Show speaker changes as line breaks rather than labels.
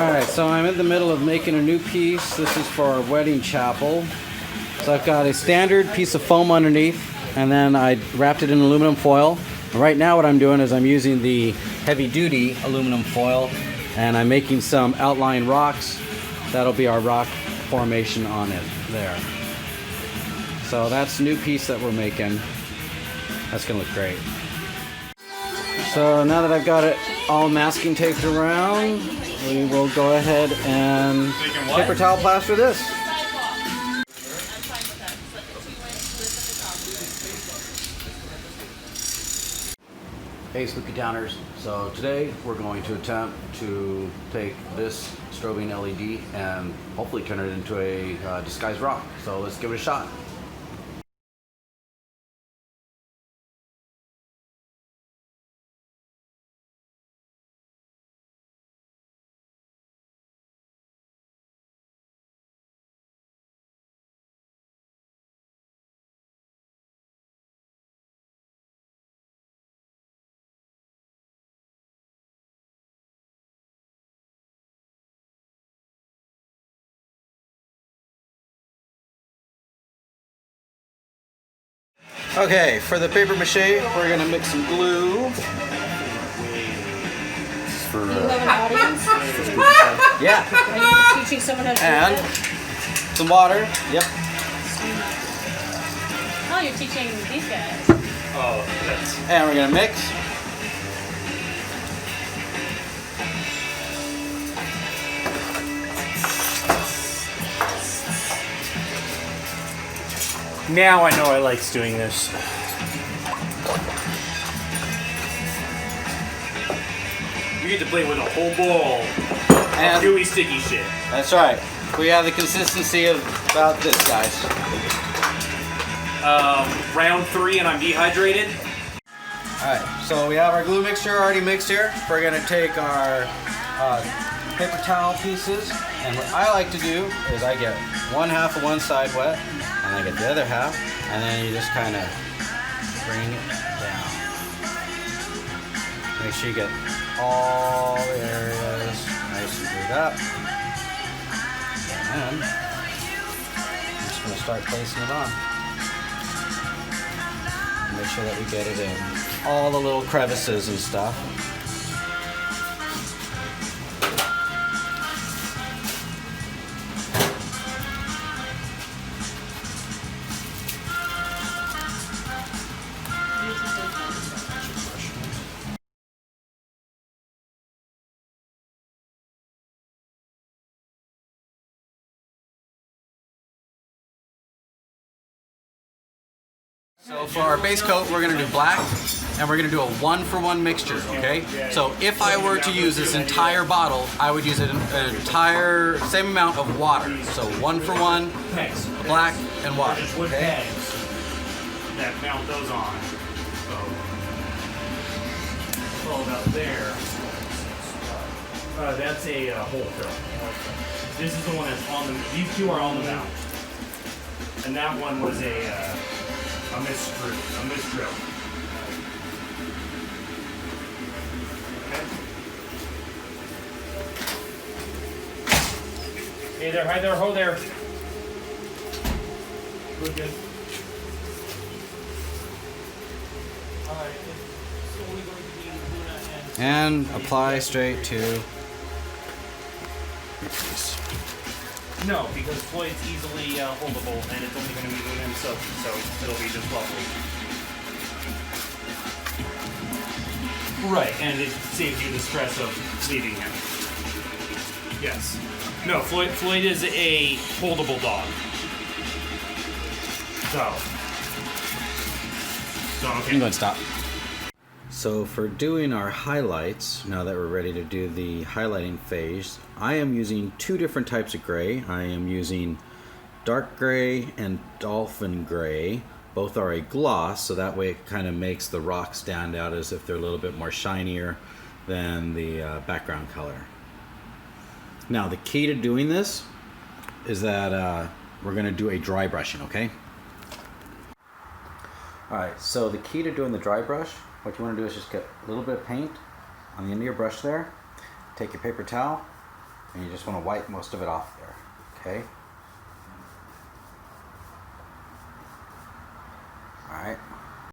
Alright, so I'm in the middle of making a new piece. This is for our wedding chapel. So I've got a standard piece of foam underneath, and then I wrapped it in aluminum foil. And right now what I'm doing is I'm using the heavy-duty aluminum foil, and I'm making some outline rocks. That'll be our rock formation on it there. So that's a new piece that we're making. That's gonna look great. So now that I've got it all masking taped around, we will go ahead and paper towel plaster this. Hey Spooky Towners, so today we're going to attempt to take this strobing LED and hopefully turn it into a disguised rock. So let's give it a shot. Okay, for the paper mache, we're gonna mix some glue. For,
Do you have an audience?
yeah.
Are you teaching someone how to do
And
that?
some water. Yep.
Oh, you're teaching these guys.
Oh, that's...
And we're gonna mix.
Now I know I likes doing this. You get to play with a whole bowl
And
of gooey sticky shit.
that's right. We have the consistency of about this, guys.
Round 3 and I'm dehydrated.
Alright, so we have our glue mixture already mixed here. We're gonna take our paper towel pieces, and what I like to do is I get one half of one side wet, and I get the other half, and then you just kind of bring it down. Make sure you get all the areas nice and glued up. And I'm just going to start placing it on. Make sure that we get it in all the little crevices and stuff. So for our base coat, we're going to do black, and we're going to do a 1-for-1 mixture, okay? So if I were to use this entire bottle, I would use an entire same amount of water. So 1-for-1, black and water.
Just wood
Okay?
pegs that mount those on. So it's all about there. That's a hole fill. This is the one that's on the. These two are on the mount, and that one was a misdrill. Okay. Hey there, hi there, ho there. Good, good. Alright, it's only going to be Luna
And apply straight to your piece.
No, because Floyd's easily holdable, and it's only going to be Luna and Sophie, so it'll be just lovely. Right, and it saves you the stress of leaving him. Yes. No, Floyd is a holdable dog. So okay.
I'm going to stop. So for doing our highlights, now that we're ready to do the highlighting phase, I am using two different types of gray. I am using dark gray and dolphin gray. Both are a gloss, so that way it kind of makes the rocks stand out as if they're a little bit more shinier than the background color. Now the key to doing this is that we're going to do a dry brushing, okay? Alright, so the key to doing the dry brush, what you want to do is just get a little bit of paint on the end of your brush there. Take your paper towel, And you just want to wipe most of it off there. Okay? Alright.